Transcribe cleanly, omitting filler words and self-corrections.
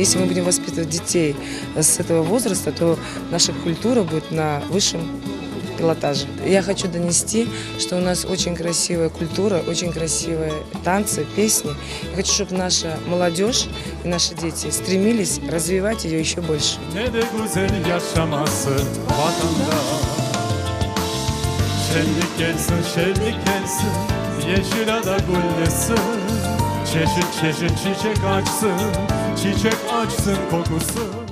Если мы будем воспитывать детей с этого возраста, то наша культура будет на высшем пилотаже. Я хочу донести, что у нас очень красивая культура, очень красивые танцы, песни. Я хочу, чтобы наша молодежь и наши дети стремились развивать ее еще больше. Ne de güzel yaşaması vatanda. Şenlik gelsin, şenlik gelsin, yeşil ada güllesin. Çeşit çeşit çiçek açsın, çiçek açsın kokusu.